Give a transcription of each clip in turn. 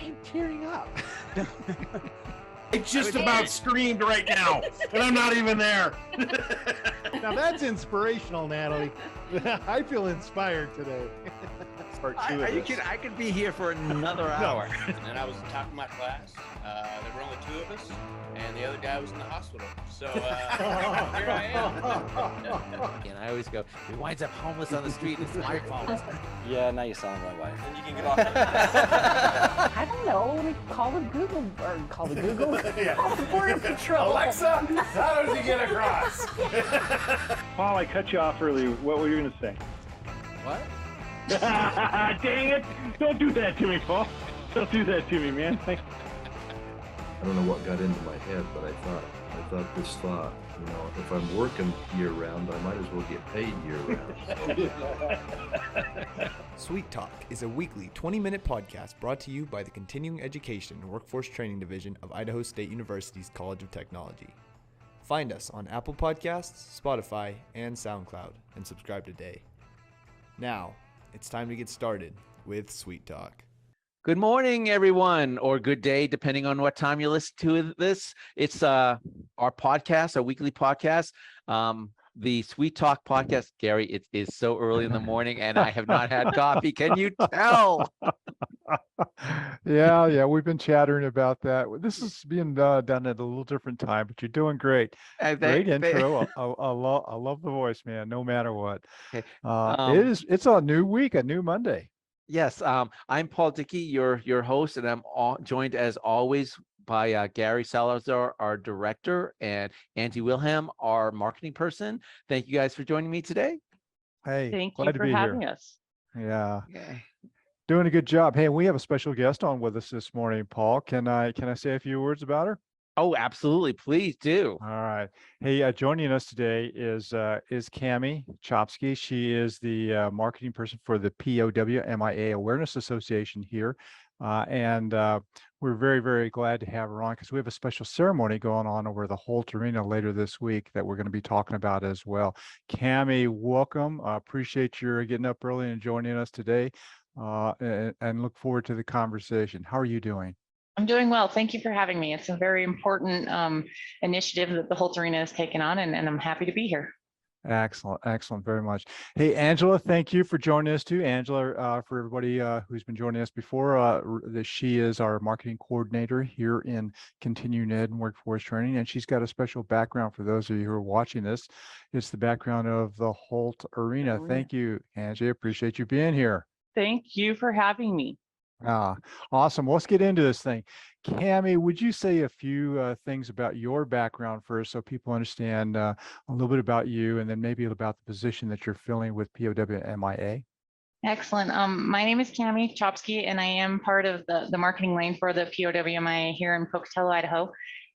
am tearing up. I just about screamed right now, and I'm not even there. Now that's inspirational, Natalie. I feel inspired today. Are you kidding? I could be here for another hour. And I was top of my class. There were only 2 of us, and the other guy was in the hospital. So here I am. And I always go, he winds up homeless on the street, and it's my fault. Yeah, now you sound like my wife. And you can get off. I don't know. We call it Google or call it Google. Yeah. Call the Border Patrol. Alexa, how does he get across? Paul, I cut you off earlier. What were you going to say? What? Dang it! Don't do that to me, Paul. Don't do that to me, man. I don't know what got into my head, but I thought this thought, if I'm working year round, I might as well get paid year round. Sweet Talk is a weekly 20-minute podcast brought to you by the Continuing Education and Workforce Training Division of Idaho State University's College of Technology. Find us on Apple Podcasts, Spotify, and SoundCloud, and subscribe today. Now, it's time to get started with Sweet Talk. Good morning, everyone, or good day, depending on what time you listen to this. It's our podcast, our weekly podcast, the Sweet Talk podcast. Gary, it is so early in the morning, and I have not had coffee. Can you tell? Yeah, we've been chattering about that. This is being done at a little different time, but you're doing great. Great intro. I love the voice, man, no matter what. Okay. It's a new week, a new Monday. Yes, I'm Paul Dickey, your host, and I'm joined as always by Gary Salazar, our director, and Angie Wilhelm, our marketing person. Thank you guys for joining me today. Hey, Thank glad you to for be having here. us. Yeah. Okay. Doing a good job. Hey, we have a special guest on with us this morning, Paul. Can I say a few words about her? Oh, absolutely. Please do. All right. Hey, joining us today is Cami Chopsky. She is the marketing person for the POWMIA Awareness Association here. And we're very, very glad to have her on because we have a special ceremony going on over the Holt Arena later this week that we're going to be talking about as well. Cami, welcome. Appreciate your getting up early and joining us today and look forward to the conversation. How are you doing? I'm doing well. Thank you for having me. It's a very important initiative that the Holt Arena has taken on, and I'm happy to be here. Excellent, very much. Hey, Angela, thank you for joining us too. Angela, for everybody who's been joining us before, she is our marketing coordinator here in Continuing Ed and Workforce Training, and she's got a special background for those of you who are watching this. It's the background of the Holt Arena. Thank you, Angie. Appreciate you being here. Thank you for having me. Awesome. Let's get into this thing. Cami, would you say a few things about your background first so people understand a little bit about you and then maybe about the position that you're filling with POWMIA? Excellent. My name is Cami Chopsky, and I am part of the marketing lane for the POWMIA here in Pocatello, Idaho.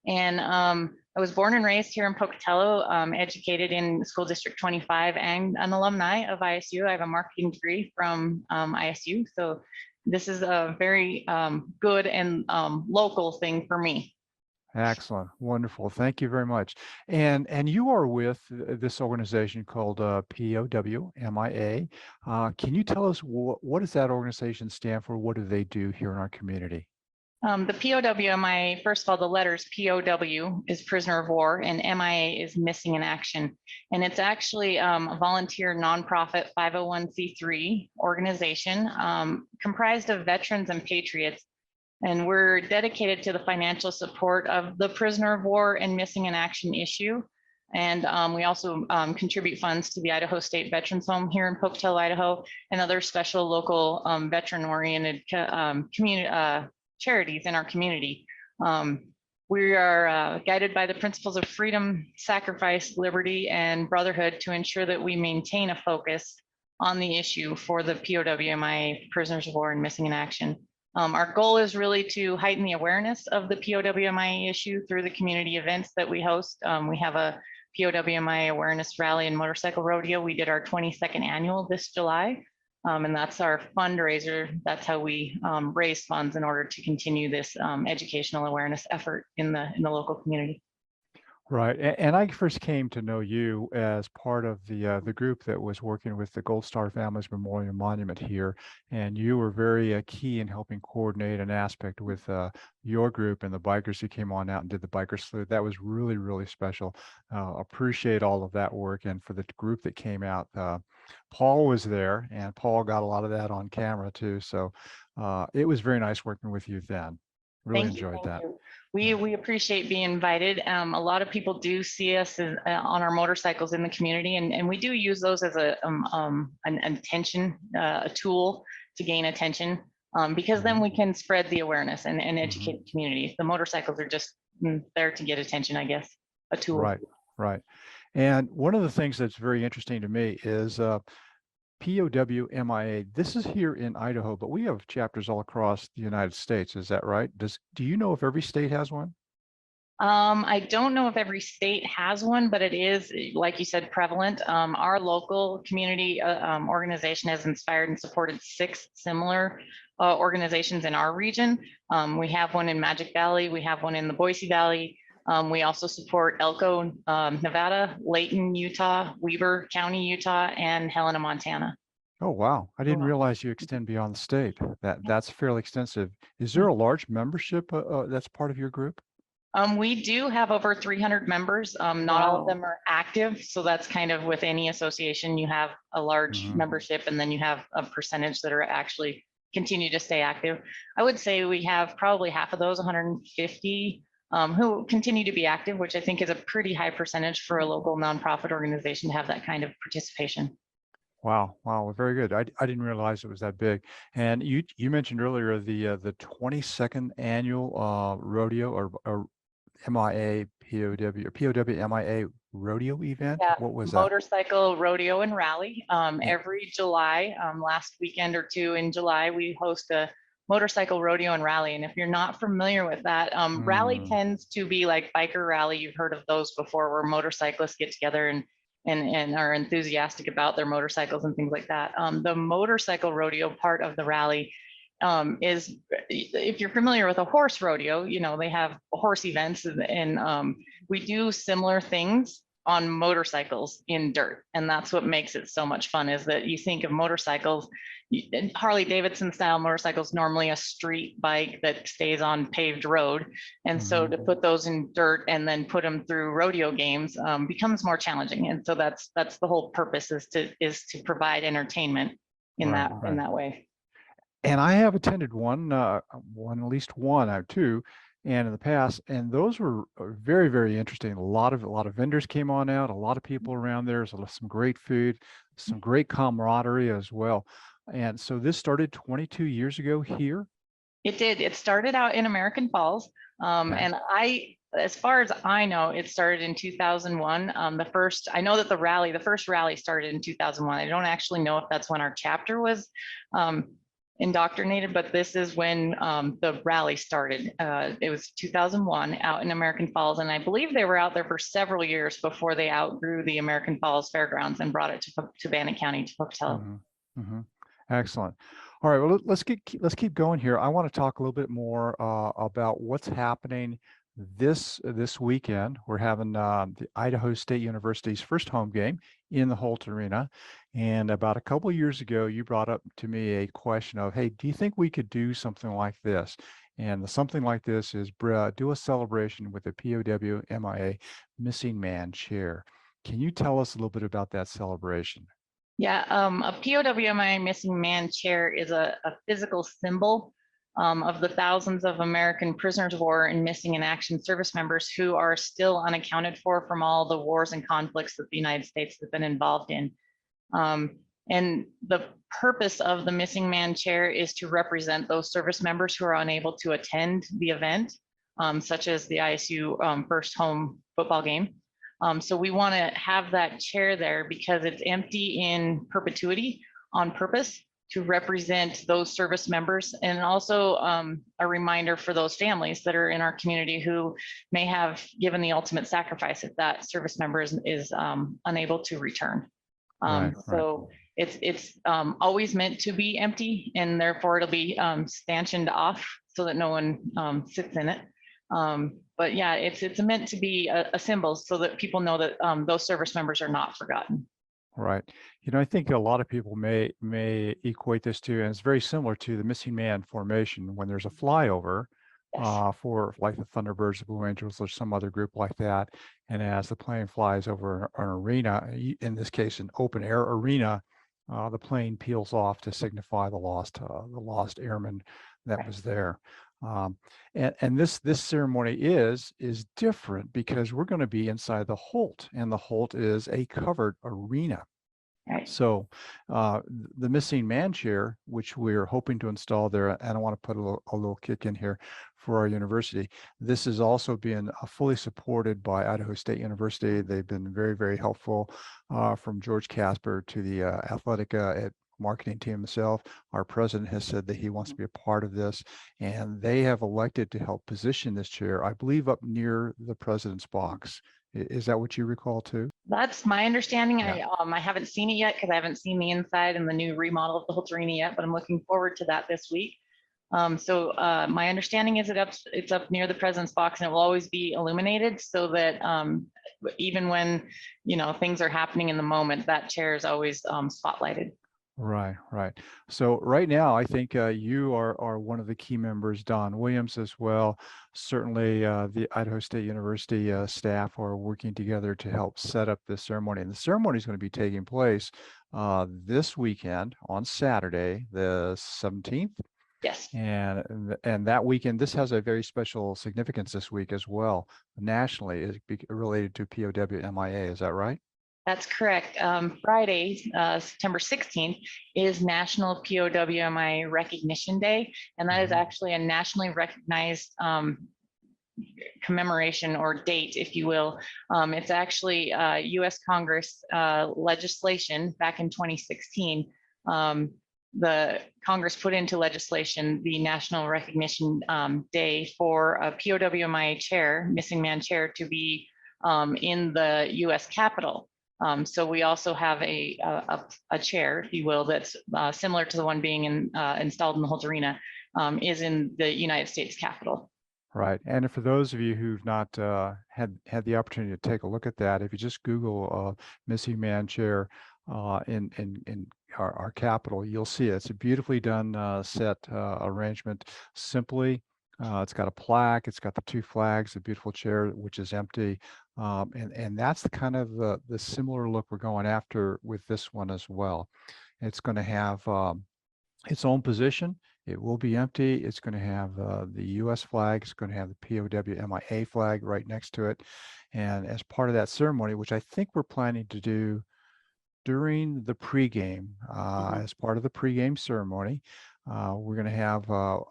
And I was born and raised here in Pocatello, educated in School District 25 and an alumni of ISU. I have a marketing degree from ISU. So this is a very good and local thing for me. Excellent. Wonderful. Thank you very much. And you are with this organization called POWMIA. Can you tell us what does that organization stand for? What do they do here in our community? The POWMIA, first of all, the letters POW is prisoner of war and MIA is missing in action. And it's actually a volunteer nonprofit 501c3 organization comprised of veterans and patriots. And we're dedicated to the financial support of the prisoner of war and missing in action issue. And we also contribute funds to the Idaho State Veterans Home here in Pocatello, Idaho, and other special local veteran-oriented community charities in our community. We are guided by the principles of freedom, sacrifice, liberty, and brotherhood to ensure that we maintain a focus on the issue for the POWMIA prisoners of war and missing in action. Our goal is really to heighten the awareness of the POWMIA issue through the community events that we host. We have a POWMIA awareness rally and motorcycle rodeo. We did our 22nd annual this July. And that's our fundraiser. That's how we raise funds in order to continue this educational awareness effort in the local community. Right. And I first came to know you as part of the group that was working with the Gold Star Families Memorial Monument here. And you were very key in helping coordinate an aspect with your group and the bikers who came on out and did the biker salute. That was really, really special. Appreciate all of that work. And for the group that came out, Paul was there, and Paul got a lot of that on camera too. So it was very nice working with you then. Really Thank you. enjoyed that. We appreciate being invited. A lot of people do see us as, on our motorcycles in the community, and we do use those as an attention, a tool to gain attention, because then we can spread the awareness and educate the community. The motorcycles are just there to get attention, I guess, a tool. Right, right. And one of the things that's very interesting to me is POW MIA. This is here in Idaho, but we have chapters all across the United States. Is that right? Do you know if every state has one? I don't know if every state has one, but it is, like you said, prevalent. Our local community organization has inspired and supported 6 similar organizations in our region. We have one in Magic Valley. We have one in the Boise Valley. We also support Elko, Nevada, Layton, Utah, Weber County, Utah, and Helena, Montana. Oh, wow. I didn't realize you extend beyond the state. That's fairly extensive. Is there a large membership that's part of your group? We do have over 300 members. Not all of them are active. So that's kind of with any association, you have a large membership, and then you have a percentage that are actually continue to stay active. I would say we have probably half of those, 150, who continue to be active, which I think is a pretty high percentage for a local nonprofit organization to have that kind of participation. Wow, wow, very good. I didn't realize it was that big. And you mentioned earlier the 22nd annual rodeo or MIA POW or POW MIA rodeo event. Yeah, what was that? Motorcycle rodeo and rally. Every July, last weekend or 2 in July, we host a motorcycle rodeo and rally. And if you're not familiar with that, rally tends to be like biker rally. You've heard of those before, where motorcyclists get together and are enthusiastic about their motorcycles and things like that. The motorcycle rodeo part of the rally is, if you're familiar with a horse rodeo, you know, they have horse events, and we do similar things on motorcycles in dirt. And that's what makes it so much fun, is that you think of motorcycles, Harley Davidson style motorcycles, normally a street bike that stays on paved road. And so to put those in dirt and then put them through rodeo games becomes more challenging. And so that's the whole purpose, is to provide entertainment in that way. And I have attended one, at least one, two, and in the past, and those were very, very interesting. A lot of vendors came on out, a lot of people around there. There's some great food, some great camaraderie as well. And so this started 22 years ago here. It did. It started out in American Falls, and as far as I know, it started in 2001. I know that the first rally started in 2001. I don't actually know if that's when our chapter was indoctrinated, but this is when the rally started. It was 2001 out in American Falls, and I believe they were out there for several years before they outgrew the American Falls Fairgrounds and brought it to Bannock County, to Pocatello. Excellent. All right, well, let's keep going here. I want to talk a little bit more about what's happening this weekend. We're having the Idaho State University's first home game in the Holt Arena. And about a couple of years ago, you brought up to me a question of, hey, do you think we could do something like this? And something like this is do a celebration with a POW MIA Missing Man Chair. Can you tell us a little bit about that celebration? Yeah, a POW MIA Missing Man Chair is a physical symbol of the thousands of American prisoners of war and missing in action service members who are still unaccounted for from all the wars and conflicts that the United States has been involved in. And the purpose of the Missing Man Chair is to represent those service members who are unable to attend the event, such as the ISU first home football game. So we want to have that chair there because it's empty in perpetuity on purpose to represent those service members, and also a reminder for those families that are in our community who may have given the ultimate sacrifice if that service member is unable to return. So it's always meant to be empty, and therefore it'll be stanchioned off so that no one sits in it. But yeah, it's meant to be a symbol so that people know that those service members are not forgotten. Right. I think a lot of people may equate this to, and it's very similar to the missing man formation when there's a flyover for like the Thunderbirds, the Blue Angels, or some other group like that. And as the plane flies over an arena, in this case, an open air arena, the plane peels off to signify the lost airman that was there. And this ceremony is different because we're going to be inside the Holt, and the Holt is a covered arena. Right. So the missing man chair, which we're hoping to install there, and I want to put a little kick in here for our university. This is also being fully supported by Idaho State University. They've been very, very helpful, from George Casper to the athletic marketing team himself. Our president has said that he wants to be a part of this, and they have elected to help position this chair, I believe, up near the president's box. Is that what you recall too? That's my understanding. Yeah. I haven't seen it yet because I haven't seen the inside and the new remodel of the Holt Arena yet, but I'm looking forward to that this week. So my understanding is that it's up near the president's box, and it will always be illuminated so that even when things are happening in the moment, that chair is always spotlighted. Right. So right now, I think you are one of the key members, Don Williams as well. Certainly the Idaho State University staff are working together to help set up this ceremony. And the ceremony is going to be taking place this weekend on Saturday, the 17th. Yes. And that weekend, this has a very special significance this week as well. Nationally, is related to POW MIA. Is that right? That's correct. Friday, September 16th, is National POWMI Recognition Day, and that is actually a nationally recognized commemoration or date, if you will. It's actually U.S. Congress legislation back in 2016. The Congress put into legislation the National Recognition Day for a POWMI chair, missing man chair, to be in the U.S. Capitol. So we also have a chair, if you will, that's similar to the one being installed in the Holt Arena, is in the United States Capitol. Right. And for those of you who've not had the opportunity to take a look at that, if you just Google missing man chair in our Capitol, you'll see it. It's a beautifully done set arrangement. Simply, it's got a plaque, it's got the two flags, the beautiful chair, which is empty. And that's the kind of the similar look we're going after with this one as well. It's going to have its own position. It will be empty. It's going to have the U.S. flag. It's going to have the POW-MIA flag right next to it. And as part of that ceremony, which I think we're planning to do during the pregame, as part of the pregame ceremony, we're going to have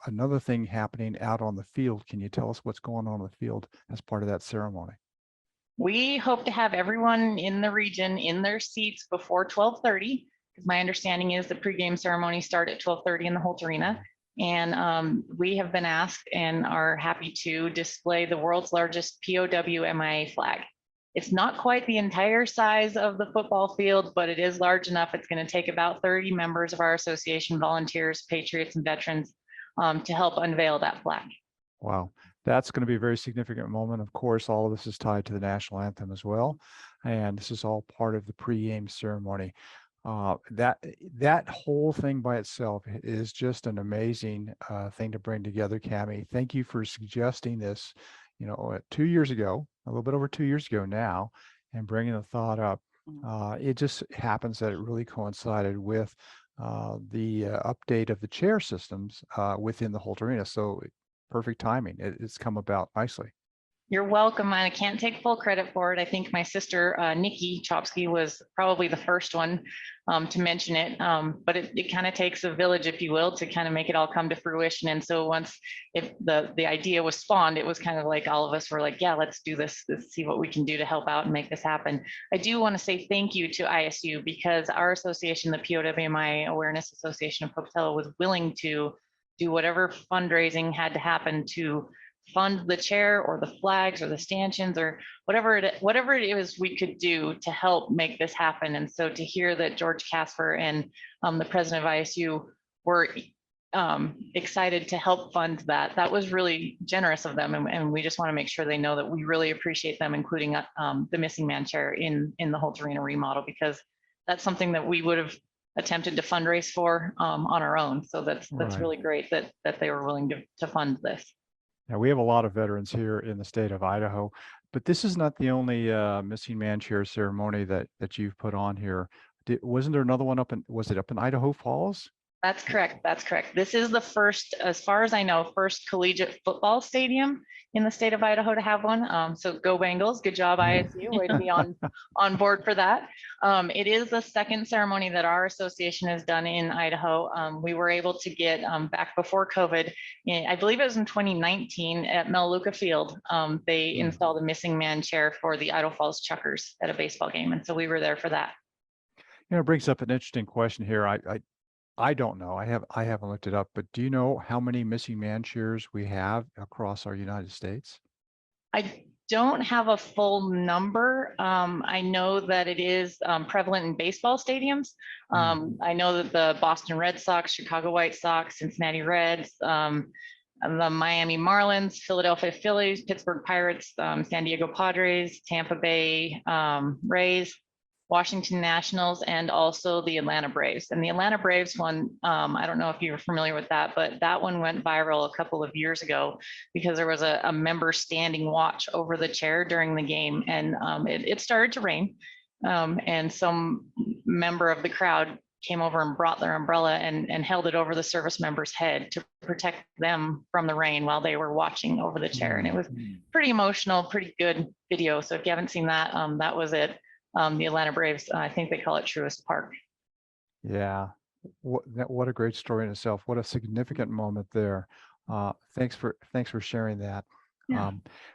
another thing happening out on the field. Can you tell us what's going on the field as part of that ceremony? We hope to have everyone in the region in their seats before 12:30, because my understanding is the pregame ceremony start at 12:30 in the Holt Arena. And we have been asked and are happy to display the world's largest POW-MIA flag. It's not quite the entire size of the football field, but it is large enough. It's going to take about 30 members of our association, volunteers, patriots, and veterans, to help unveil that flag. Wow, that's going to be a very significant moment. Of course, all of this is tied to the national anthem as well. And this is all part of the pregame ceremony. That whole thing by itself is just an amazing thing to bring together, Cami. Thank you for suggesting this, 2 years ago, a little bit over 2 years ago now, and bringing the thought up. It just happens that it really coincided with the update of the chair systems within the Holt Arena. So perfect timing. It's come about nicely. You're welcome. I can't take full credit for it. I think my sister, Nikki Chopsky, was probably the first one to mention it. But it kind of takes a village, if you will, to kind of make it all come to fruition. And so once the idea was spawned, it was kind of like all of us were like, yeah, let's do this. Let's see what we can do to help out and make this happen. I do want to say thank you to ISU, because our association, the POWMI Awareness Association of Pocatello, was willing to do whatever fundraising had to happen to fund the chair or the flags or the stanchions or whatever it is we could do to help make this happen. And so to hear that George Casper and the president of ISU were excited to help fund that. That was really generous of them. And we just want to make sure they know that we really appreciate them including the missing man chair in the Holt Arena remodel, because that's something that we would have attempted to fundraise for on our own. So that's Right. really great that they were willing to fund this. Yeah, we have a lot of veterans here in the state of Idaho, but this is not the only missing man chair ceremony that you've put on here. Wasn't there another one was it up in Idaho Falls? That's correct. That's correct. This is the first, as far as I know, first collegiate football stadium in the state of Idaho to have one. So go Bengals. Good job, ISU. Way to be on board for that. It is the second ceremony that our association has done in Idaho. We were able to get back before COVID, I believe it was in 2019 at Melaleuca Field. They installed a missing man chair for the Idaho Falls Chuckers at a baseball game. And so we were there for that. You know, it brings up an interesting question here. I don't know. I haven't looked it up, but do you know how many missing man chairs we have across our United States? I don't have a full number. I know that it is prevalent in baseball stadiums. I know that the Boston Red Sox, Chicago White Sox, Cincinnati Reds, the Miami Marlins, Philadelphia Phillies, Pittsburgh Pirates, San Diego Padres, Tampa Bay Rays, Washington Nationals, and also the Atlanta Braves. And the Atlanta Braves one, I don't know if you're familiar with that, but that one went viral a couple of years ago because there was a member standing watch over the chair during the game, and it started to rain, and some member of the crowd came over and brought their umbrella and held it over the service member's head to protect them from the rain while they were watching over the chair. And it was pretty emotional, pretty good video. So if you haven't seen that, that was it. The Atlanta Braves, I think they call it Truist Park. Yeah, what a great story in itself. What a significant moment there. Thanks for sharing that. Yeah.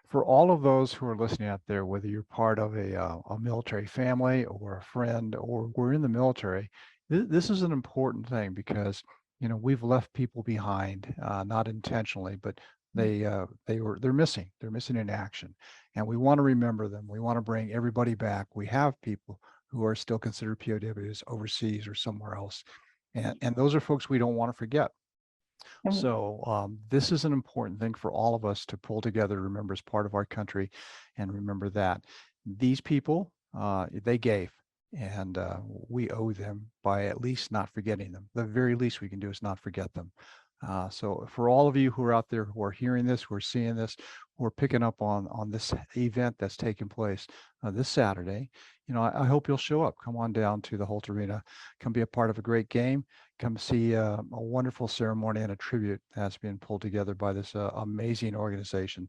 For all of those who are listening out there, whether you're part of a military family or a friend or we're in the military, this is an important thing because we've left people behind, not intentionally, but they're missing in action, and we want to remember them. We want to bring everybody back. We have people who are still considered POWs overseas or somewhere else, and those are folks we don't want to forget. So this is an important thing for all of us to pull together, remember as part of our country, and remember that these people, they gave, and we owe them by at least not forgetting them. The very least we can do is not forget them. So for all of you who are out there who are hearing this, who are seeing this, who are picking up on this event that's taking place this Saturday, I hope you'll show up. Come on down to the Holt Arena. Come be a part of a great game. Come see a wonderful ceremony and a tribute that's being pulled together by this amazing organization.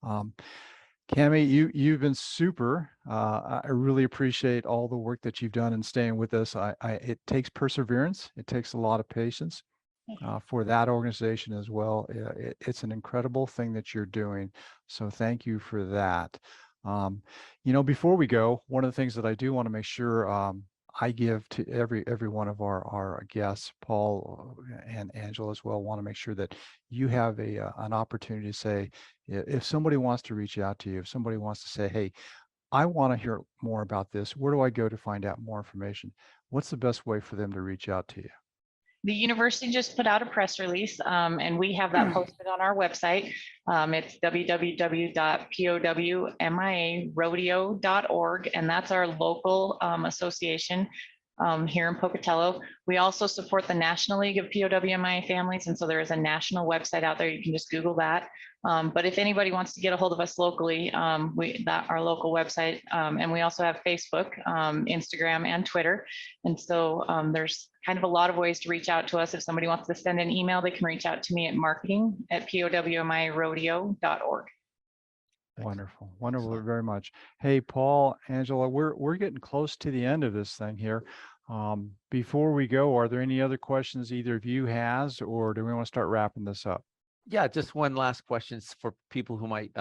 Cammie, you've been super. I really appreciate all the work that you've done and staying with us. It takes perseverance. It takes a lot of patience. For that organization as well. It's an incredible thing that you're doing. So thank you for that. Before we go, one of the things that I do want to make sure I give to every one of our guests, Paul and Angela as well, want to make sure that you have an opportunity to say, if somebody wants to reach out to you, if somebody wants to say, hey, I want to hear more about this, where do I go to find out more information? What's the best way for them to reach out to you? The university just put out a press release, and we have that posted on our website. It's www.powmiarodeo.org, and that's our local association here in Pocatello. We also support the National League of POWMIA Families, and so there is a national website out there. You can just Google that. But if anybody wants to get a hold of us locally, our local website, and we also have Facebook, Instagram, and Twitter. And so there's kind of a lot of ways to reach out to us. If somebody wants to send an email, they can reach out to me at marketing@powmiarodeo.org. Wonderful, wonderful, very much. Hey, Paul, Angela, we're getting close to the end of this thing here. Before we go, are there any other questions either of you has, or do we want to start wrapping this up? Yeah, just one last question for people who might,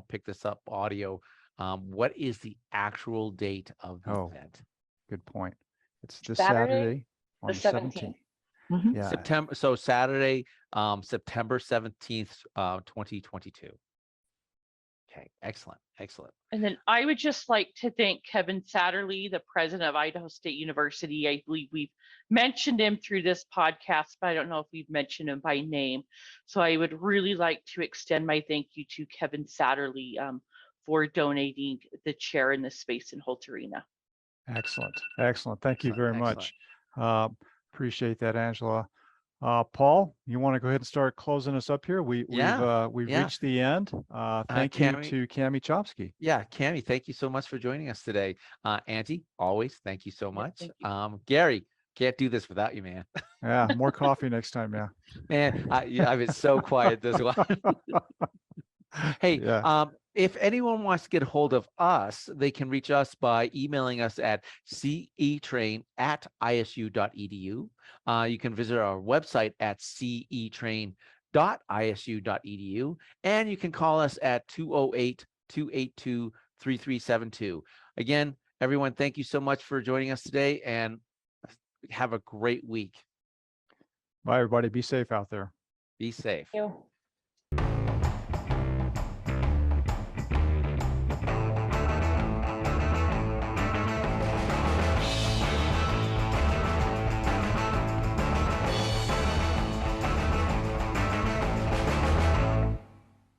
pick this up audio. What is the actual date of the event? Good point. It's this Saturday on the 17th. Mm-hmm. Yeah. Saturday, September 17th, 2022. Okay, excellent, excellent. And then I would just like to thank Kevin Satterlee, the president of Idaho State University. I believe we've mentioned him through this podcast, but I don't know if we've mentioned him by name. So I would really like to extend my thank you to Kevin Satterlee for donating the chair in this space in Holt Arena. Excellent. Excellent. Thank you Excellent, very much. Appreciate that, Angela. Paul, you want to go ahead and start closing us up here? We've Yeah. reached the end. Thank you Cami- to Cami Chopsky. Yeah, Cami, thank you so much for joining us today. Auntie, always, thank you so much. thank you. Gary, can't do this without you, man. Yeah, more coffee next time. Yeah. Man, I've been so quiet this one. Hey, Yeah. if anyone wants to get a hold of us, they can reach us by emailing us at cetrain@isu.edu. You can visit our website at cetrain.isu.edu, and you can call us at 208-282-3372. Again, everyone, thank you so much for joining us today, and have a great week. Bye, everybody. Be safe out there. Be safe. Thank you.